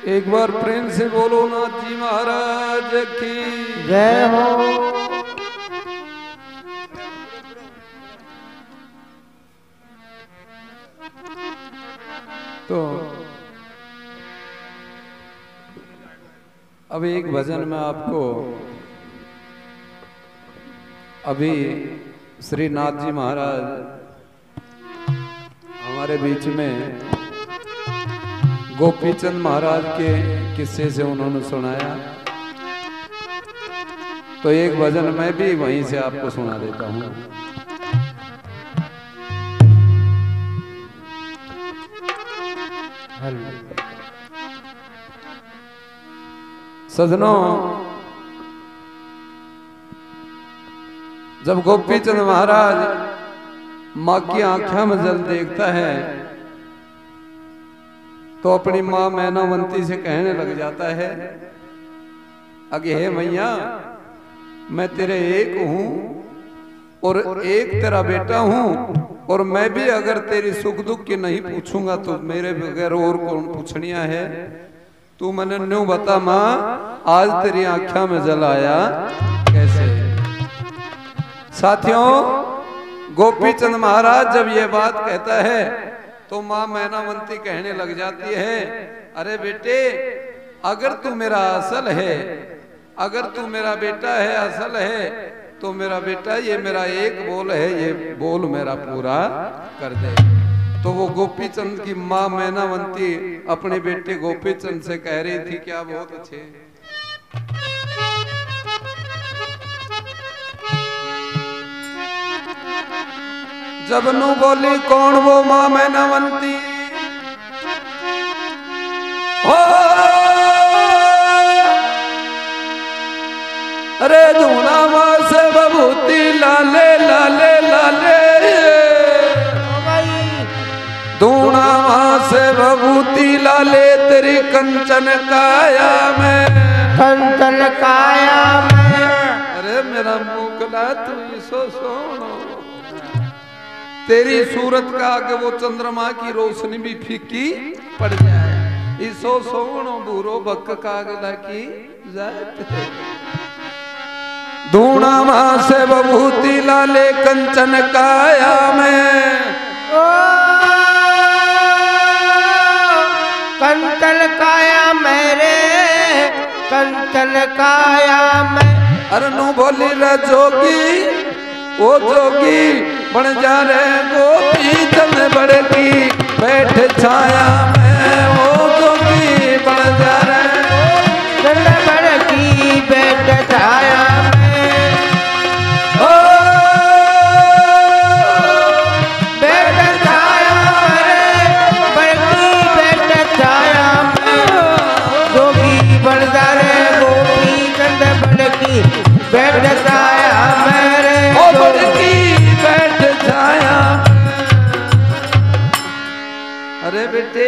एक बार प्रेम से बोलो नाथ जी महाराज की जय हो। तो अब एक भजन में आपको अभी श्री नाथ जी महाराज हमारे बीच में गोपीचंद महाराज के किस्से से उन्होंने सुनाया, तो एक भजन मैं भी वहीं से आपको सुना देता हूं। सजनों, जब गोपीचंद महाराज माँ की आंखों में जल देखता है तो अपनी माँ मैनावंती से कहने लग जाता है, अगे हे मैया, मैं तेरे एक हूं और एक तेरा बेटा हूं, और मैं भी अगर तेरी सुख दुख की नहीं पूछूंगा तो मेरे बगैर और कौन पूछनिया है। तू मैंने न्यू बता माँ, आज तेरी आंखों में जल आया कैसे। साथियों, गोपीचंद महाराज जब ये बात कहता है तो माँ मैनावंती कहने लग जाती है, अरे बेटे, अगर तू मेरा असल है, अगर तू मेरा बेटा है, असल है, तो मेरा बेटा ये मेरा एक बोल है, ये बोल मेरा पूरा कर दे। तो वो गोपीचंद की माँ मैनावंती अपने बेटे गोपीचंद से कह रही थी, क्या बहुत अच्छे, जब नू बोली कौन वो माँ मैनावंती, हो अरे धूना माँ से बभूती लाले लाले लाले, धूना माँ से बभूती लाले, तेरी कंचन काया में, कंचन काया में। अरे मेरा मुकला तू सो सोनो, तेरी सूरत का आगे वो चंद्रमा की रोशनी भी फीकी पड़ जाए, इसो सोनो बूरो बक कागला की जात है। धूना माँ से बभूती लाले कंचन काया में, ओ कंचन काया मेरे, कंचन काया में। अरे नु बोली रे जोगी, ओ जोगी बन जा रे गोपीचंद बड़की बैठ छाया में, ओ जोगी बन जा रे चंद बड़की बैठ छाया में, ओ बैठ छाया में, बड़की बैठ छाया में, जोगी बन जा रे गोपीचंद बड़की बैठ छाया मेरे, ओ बड़की बैठ छाया। अरे बेटे,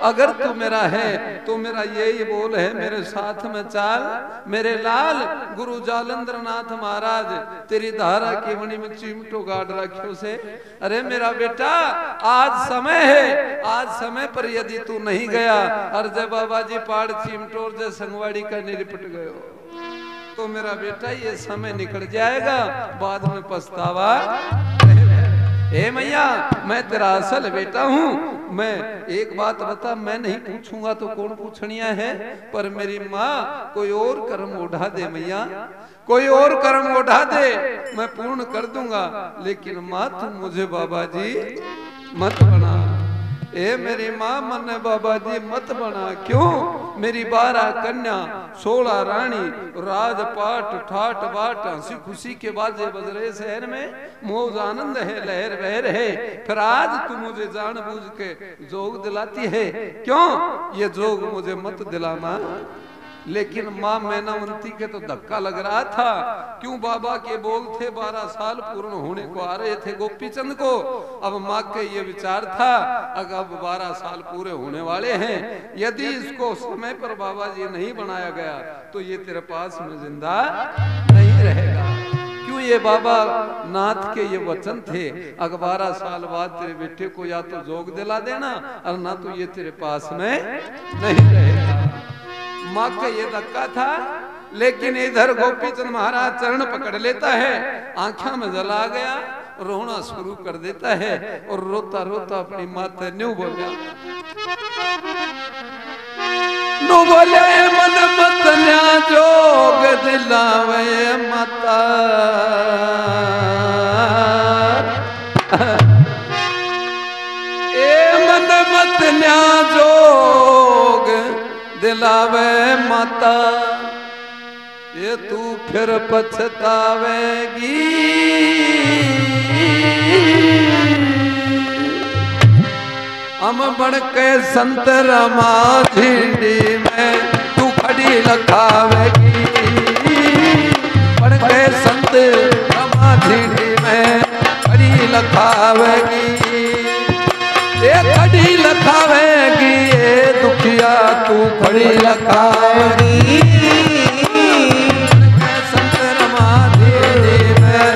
अगर तू मेरा है तो मेरा यही बोल है, मेरे साथ में चाल, मेरे लाल गुरु जालंधर नाथ महाराज तेरी धारा की मणि में चिमटो गाड़ रखियो से। अरे मेरा बेटा, आज समय है, आज समय पर यदि तू नहीं गया और जब बाबा जी पाड़ चिमटोर जय संगवाड़ी का निरपट गयो तो मेरा बेटा ये समय निकल जाएगा, बाद में पछतावा। हे मैया, मैं तेरा असल बेटा हूँ, मैं एक बात बता, मैं नहीं पूछूंगा तो कौन पूछनिया है, पर मेरी माँ कोई और कर्म उठा दे मैया, कोई और कर्म उठा दे, मैं पूर्ण कर दूंगा, लेकिन माँ तुम मुझे बाबा जी मत बना। ए मेरी माँ मन बाबा जी मत बना, क्यों? मेरी 12 कन्या 16 रानी, राजपाट ठाट बाट, हंसी खुशी के बाजे बज रहे शहर में, मौज आनंद है, लहर बहर है, फिर आज तू मुझे जानबूझ के जोग दिलाती है, क्यों? ये जोग मुझे मत दिलाना। लेकिन माँ मैनावंती के तो धक्का लग रहा था, क्यों? बाबा के बोल थे 12 साल पूर्ण होने को आ रहे थे गोपीचंद को, अब माँ के ये विचार था, अब 12 साल पूरे होने वाले हैं, यदि इसको समय पर बाबा जी नहीं बनाया गया तो ये तेरे पास में जिंदा नहीं रहेगा। क्यों? ये बाबा नाथ के ये वचन थे, अगर 12 साल बाद तेरे बेटे को या तो जोग दिला देना और ना तो ये तेरे पास में नहीं रहेगा। माँ का ये धक्का था, लेकिन इधर गोपीचंद महाराज चरण पकड़ लेता है, आंखों में जल आ गया, रोना शुरू कर देता है और रोता रोता अपनी माता न्यू बोला, नु बोले मन मत न्या जोग दिलावे माता, ए मन मत न्या जोग दिलावे माता, ये तू फिर पछतावेगी, हम बन के संत रमा झिंडी में तू खड़ी लखावेगी, बन के संत रमा झिंडी में खड़ी लखावेगी, ये खड़ी लखावेगी, ये दुखिया तू खड़ी लखावेगी, बन के संत रमा झिंडी में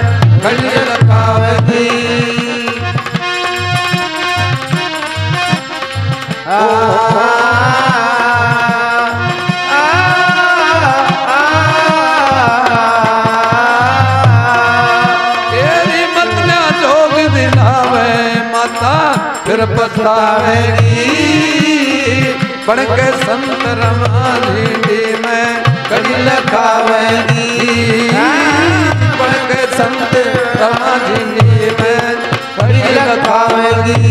खड़ी लखावेगी। तेरी मत ना जोग दिलावे माता फिर पछतावेगी, बन के संत रमा झिंडी में खड़ी लखावेगी, बन के संत रमा झिंडी में खड़ी लखावेगी।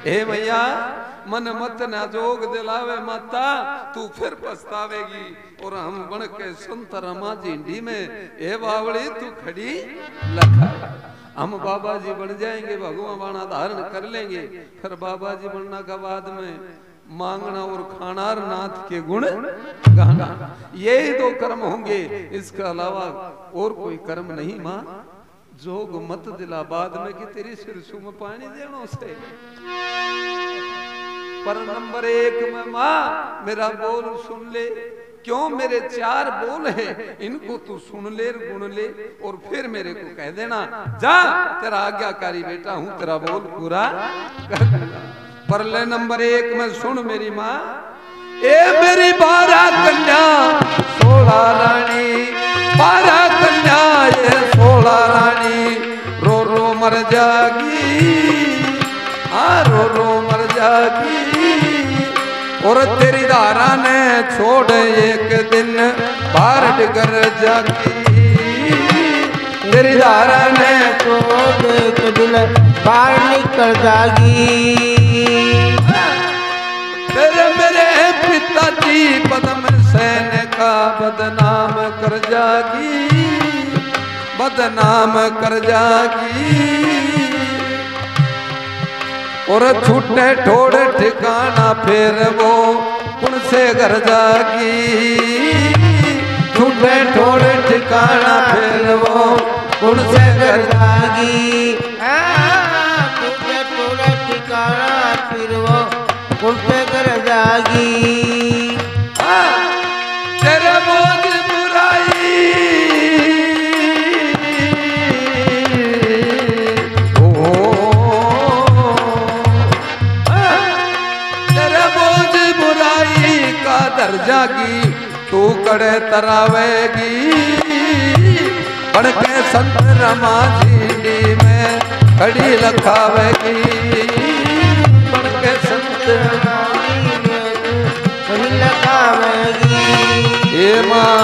हे भैया मन मत ना जोग दिलावे माता तू फिर पछतावेगी, और हम बन के संत रमा झिंडी में ए बावड़ी तू खड़ी लखा, हम बाबा जी बन जाएंगे, भगवान बाणा धारण कर लेंगे, फिर बाबा जी बनना का बाद में मांगना और खाना नाथ के गुण गाना, यही दो कर्म होंगे, इसके अलावा और कोई कर्म नहीं। माँ जोग मत दिला बाद में कि तेरी सिरसू में पानी देना से, पर नंबर 1 में माँ मेरा बोल सुन ले, क्यों मेरे 4 बोल है, इनको तू सुन ले गुण ले और फिर मेरे को कह देना, जा तेरा आज्ञाकारी बेटा हूं, तेरा बोल पूरा कर देना। पर ले नंबर 1 में सुन मेरी माँ, ए मेरी 12 कन्या 16 रानी, 12 कन्या ये 16 रानी, रो रो मर जागी, हाँ रो रो मर जागी, और तेरी धारा ने छोड़ एक दिन बाहर डिगर जागी, तेरी धारा ने छोड़ एक दिन बाहर निकल जागी, तेरे मेरे पिताजी पद्म सेन का बदनाम कर जागी, बदनाम कर जागी, और छूटे ठोड़ ठिकाना फिर वो कौन से घर जागी, छूटे ठोड़ ठिकाना फिर वो कौन से घर जागी, छूटे ठोड़ ठिकाना फिर वो कौन से घर जागी, तेरे बोझ बुराई दर जागी, तू कड़े तरावेगी, बन के संत रमा झिंडी में खड़ी लखावेगी, बन के संत रमा खड़ी लखावेगी। ये माँ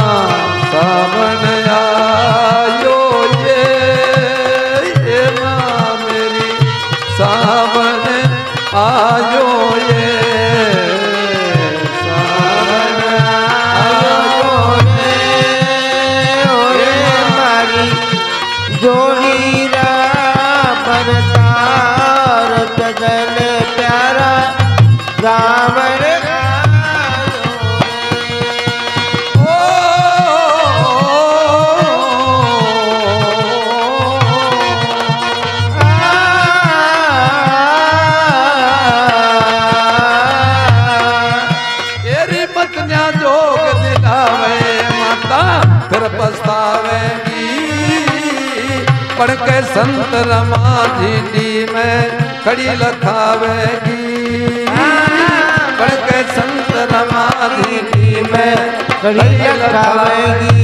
सावन आयो ये माँ मेरी सावन आयो ये, जोड़ी बरतार गगन प्यारा रावण तेरी पत्नियां जोग दिलावे माता फिर पछतावेगी, पढ़ के संत रमा झिंडी में खड़ी लखावेगी, पढ़ के संत कड़ी लखावेगी।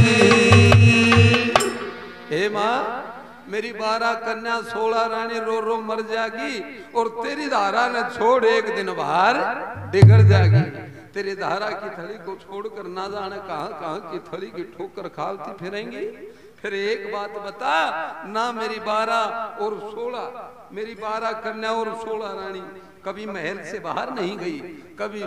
हे माँ, मेरी 12 कन्या 16 रानी रो रो मर जाएगी और तेरी धारा ने छोड़ एक दिन बाहर बिगड़ जाएगी। तेरी धारा की थली को छोड़कर ना जाने कहां कहां की थली की ठोकर खाती फिरेंगी। फिर एक बात बता ना, मेरी 12 और 16, मेरी 12 कन्या और 16 रानी कभी महल से बाहर नहीं गई, कभी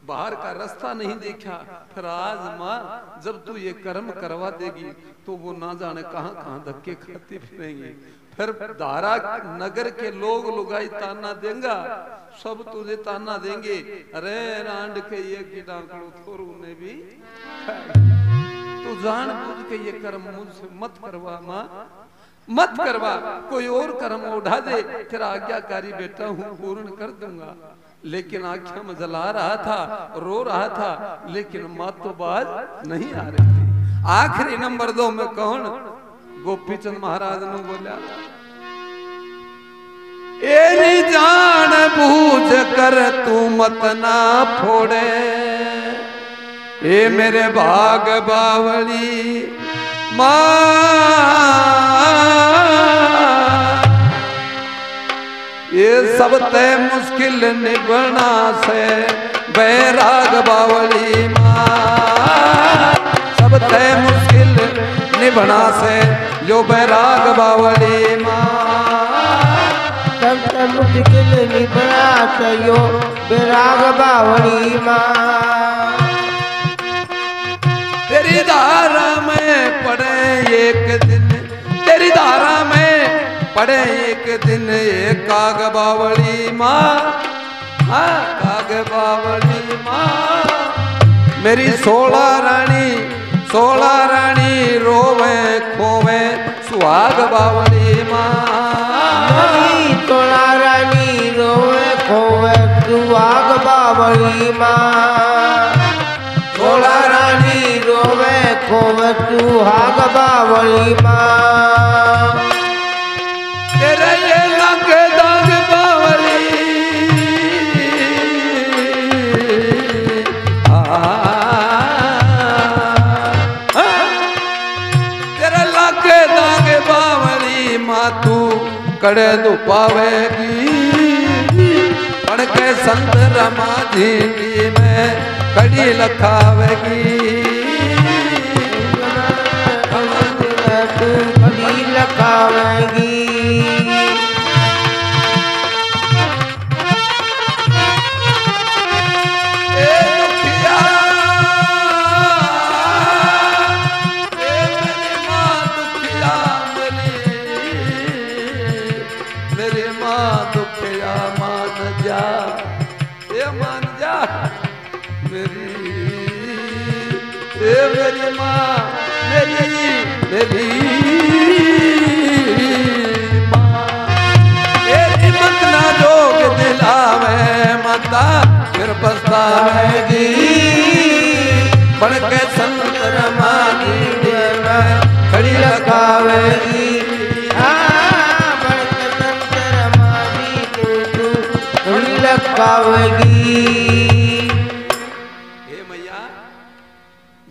बाहर का रास्ता नहीं देखा। फिर आज माँ जब तू ये कर्म करवा देगी तो वो ना जाने कहां कहां धक्के खाती फिरेंगी। फिर धारा नगर के लोग लुगाई ताना देंगा, सब तुझे ताना देंगे, अरे रांड के ये कीटाणु थोरू ने भी। तू जान बुझ के ये कर्म मुझसे मत करवा माँ, मत करवा। कोई और कर्म उठा दे, तेरा आज्ञाकारी बेटा हूँ, पूर्ण कर दूंगा। लेकिन आँखें में जला रहा था, रो रहा था, लेकिन माँ तो बाज नहीं आ रही थी। आखिरी नंबर 2 में कौन? गोपीचंद महाराज ने बोला, एरी जान बूझ कर तू मत ना फोड़े, ए मेरे भाग बावली माँ, ये सब तय मुश्किल निभना से बैराग बावली माँ, सब तय मुश्किल निभना से जो बैराग बावली माँ, सब तय मुश्किल निभना से जो बैराग बावली माँ। तेरी धारा में पड़े एक दिन, तेरी धारा में पड़े एक दिन ये काग बावली माँ, हाँ काग बावली माँ। मेरी 16 रानी रोवे खोवे सुहाग बावली माँ, मेरी 16 रानी रोवे खोवे सुहाग बावली माँ, 16 रानी रोवे खोवे सुहाग बावली माँ। तेरे ये लग दाग बावली, तेरे लग दाग बावली माँ, तू कड़े दु पावेगी, पढ़ के संत रमाधी में कड़ी लखावेगी, तू कड़ी लखावेगी। मेरी माँ, मेरी माँ, तेरी मत ना जोग दिलावे माता, फिर पछतावेगी, बढ़ के संत रमानी में खड़ी लखावेगी, बढ़ के संत रमानी तू खड़ी लखावेगी।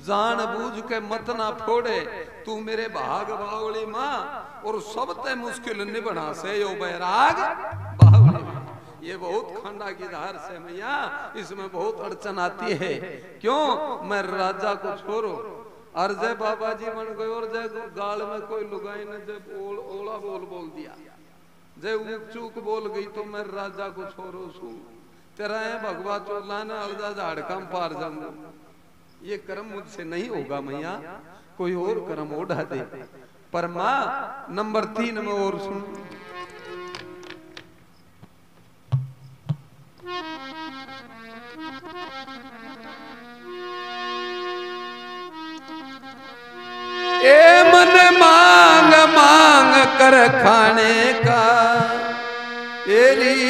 जान बूझ के मत ना फोड़े तू मेरे भाग बावली माँ, और सब ते मुश्किल निभना से यो बैराग बावली माँ। ये बहुत खंडा की धार से मैया, इसमें बहुत अड़चन आती है। क्यों? मैं राजा को छोड़ो और जय बाबा जी बन गए और जय गाल में कोई लुगाई ने जब ओला बोल दिया, जय ऊक चूक बोल गई तो मैं राजा को छोड़ो सू, तेरा है भगवा चोला ने अलजा झाड़कम पार जाऊंगा। ये कर्म मुझसे नहीं होगा मैया, कोई और कर्म ओढ़ा दे। पर माँ नंबर 3 में और सुन, ए मन मांग मांग कर खाने का, एरी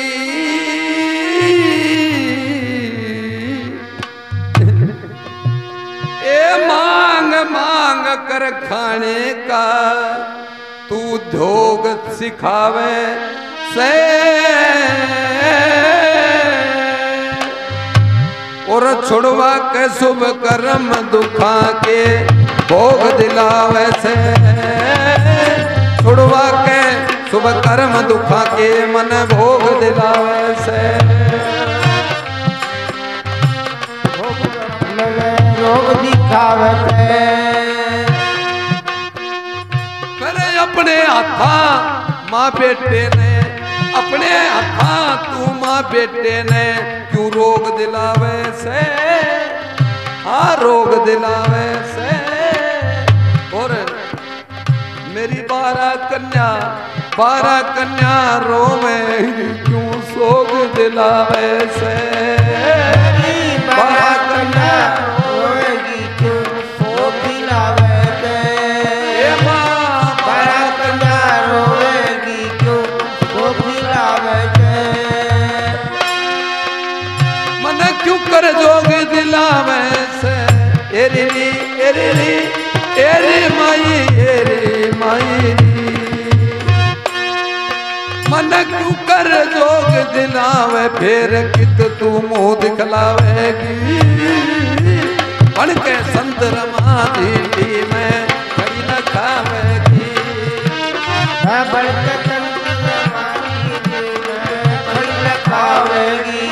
मांग मांग कर खाने का, तू उद्योग सिखावे से और छुड़वा के शुभ कर्म दुखा के भोग दिलावे से, छुड़वा के शुभ कर्म दुखा के मन भोग दिलावे से, रोग दिखावे से। करे अपने हाथा माँ बेटे ने, अपने हाथा तू माँ बेटे ने क्यों रोग दिलावे से, हाँ रोग दिलावे से। और मेरी 12 कन्या रोवे क्यों सोग दिलावे से, 12 कन्या रोएगी क्यों सोग दिलावे से, 12 कन्या रोएगी क्यों सोग दिलावे से। मन क्यों कर जोग दिलावे से, एरी माई मन क्यों कर जोग दिलावे, फिर कित तू मुँह दिखलावेगी, बन के संत रमाधी में खड़ी न खावेगी, बन के संत रमाधी में खड़ी न खावेगी।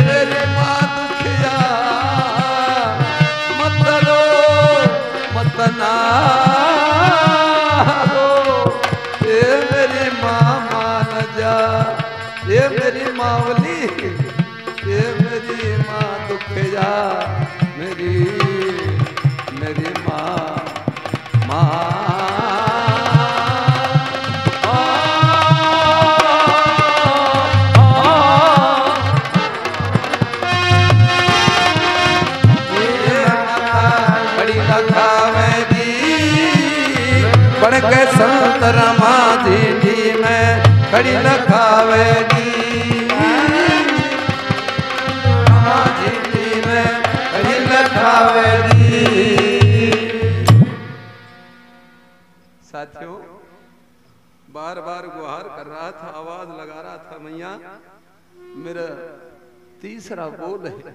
मेरी माँ दुखिया मत रो मत ना ये मेरी मावली, ये मेरी माँ दुख जा, मेरी माँ बड़ी लखावेगी, बड़ के संत रमाधी में खड़ी न खावेगी, में खड़ी न खावेगी। साथियों, बार बार गुहार कर रहा था, आवाज लगा रहा था, मैया मेरा तीसरा बोल है,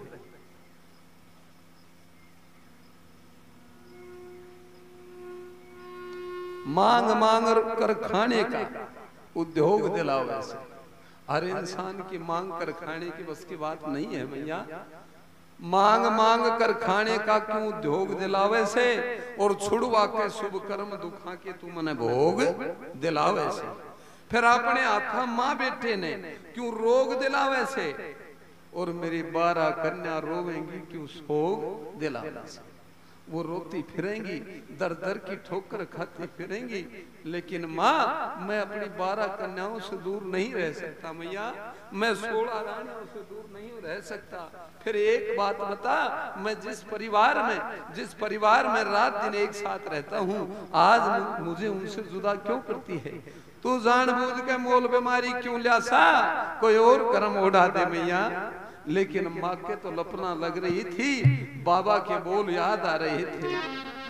मांग मांग कर खाने का उद्योग दिलावे से। हर इंसान की मांग कर खाने की बस की बात नहीं है मैया, मांग मांग कर खाने का क्यों उद्योग दिलावे से, और छुड़वा के शुभ कर्म दुखा के तू मने भोग दिलावे से। फिर अपने हाथा माँ बेटे ने क्यों रोग दिलावे से, और मेरी 12 कन्या रोवेंगी क्यों सोग दिलावे से। वो रोती फिरेंगी, दर दर की ठोकर खाती फिरेंगी, लेकिन माँ मैं अपनी 12 कन्याओं से दूर नहीं रह सकता मैया, मैं 16 रानियों से दूर नहीं रह सकता। फिर एक बात बता, मैं जिस परिवार में रात दिन एक साथ रहता हूँ, आज मुझे उनसे जुदा क्यों करती है? तू जानबूझ के मोल बीमारी क्यों ल्यासा, कोई और कर्म उड़ा दे मैया। लेकिन माँ के तो लपना लग रही थी, बाबा के बोल याद आ रहे थे,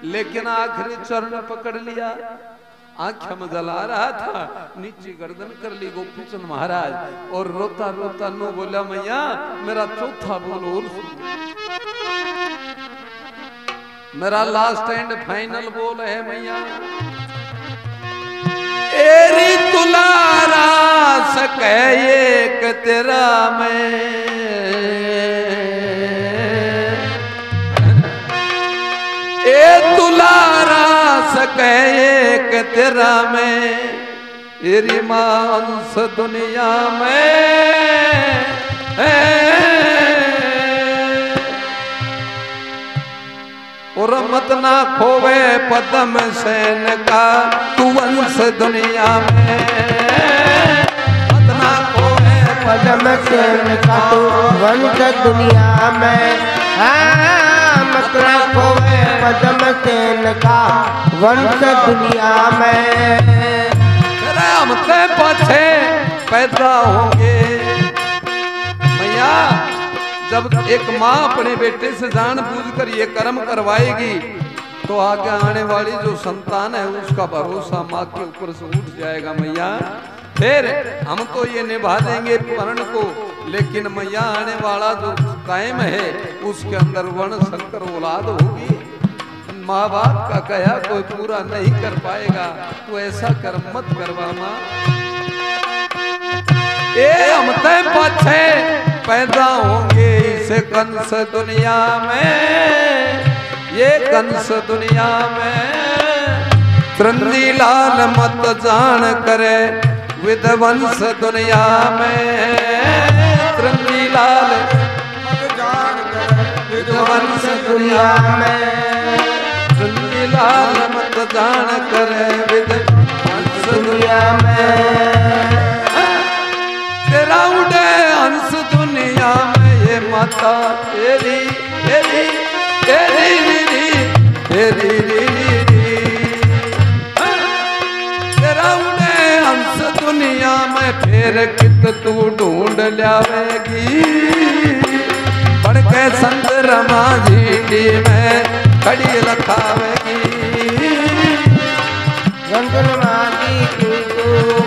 लेकिन आखिरी चरण पकड़ लिया, आंखें में जला रहा था, नीचे गर्दन कर ली गोपीचंद महाराज, और रोता रोता नो बोला मैया मेरा चौथा बोल और सुन, मेरा लास्ट एंड फाइनल बोल है मैया। एरी तुलारा सके एक तेरा में, ए तुलारा सके एक तेरा में, एरी मांस दुनिया में और मत ना खोवे पदम सेन का तू वंश दुनिया में, मत ना खोवे पदम सेन का तू वंश दुनिया में, मत ना खोवे पदम सेन का वंश दुनिया में। हम ते पछे पैदा होंगे मैया, जब एक माँ अपने बेटे से जानबूझकर ये कर्म करवाएगी तो आगे आने वाली जो संतान है उसका भरोसा माँ के ऊपर से उठ जाएगा मैया। फिर हम तो ये निभा देंगे परण को, लेकिन मैया आने वाला जो कायम है उसके अंदर वर्ण शंकर औलाद होगी। माँ बाप का कहा कोई पूरा नहीं कर पाएगा, तो ऐसा कर्म मत करवा माँ। ये हम तय पाछे पैदा होंगे इस कंस दुनिया में, ये कंस दुनिया में। त्रंदी लाल मत जान करे विध्वंस दुनिया में, त्रंदी लाल मत जान करे विध्वंस दुनिया में, त्रंदी लाल मत जान करे विध्वंस दुनिया में। तेरा उड़े हंस दुनिया में, ये माता तेरी तेरी तेरी तेरी तेरी तेरा उड़े हंस दुनिया में, फिर कित तू ढूंढ लावेगी। बढ़ के संत रमा जी में खड़ी लखावेगी, संत रमा जी तू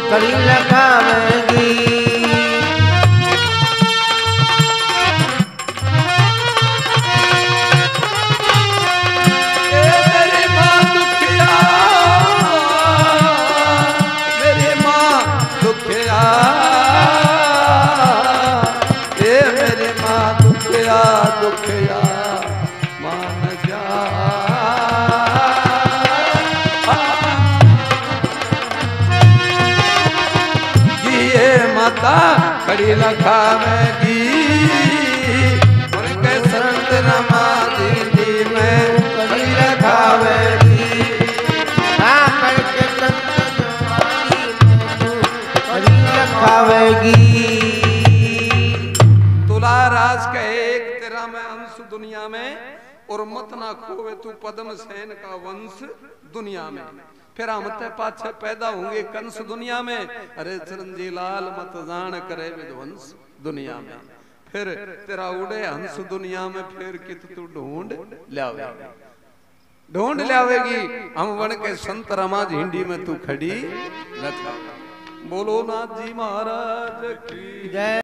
खड़ी लखावेगी। दुखिया मान जा, ये माता खड़ी लखावेगी। उनके संत रमा जी में खड़ी लखावेगी, करके संत रमा जी में तू खड़ी लखावेगी। तुला राज कहे में अंश दुनिया में, और मत ना खोवे तू पद्म सेन का वंश दुनिया में। फिर हम ते पाछे पैदा होंगे कंस दुनिया में, अरे चिरंजी लाल मत जान करे विध्वंस दुनिया में। फिर तेरा उड़े हंस दुनिया में, फिर कित तू ढूंढ लावेगी, ढूंढ लावेगी। हम बन के संत रमा झिंडी में तू खड़ी लखावेगी। बोलो नाथ जी महाराज की जय।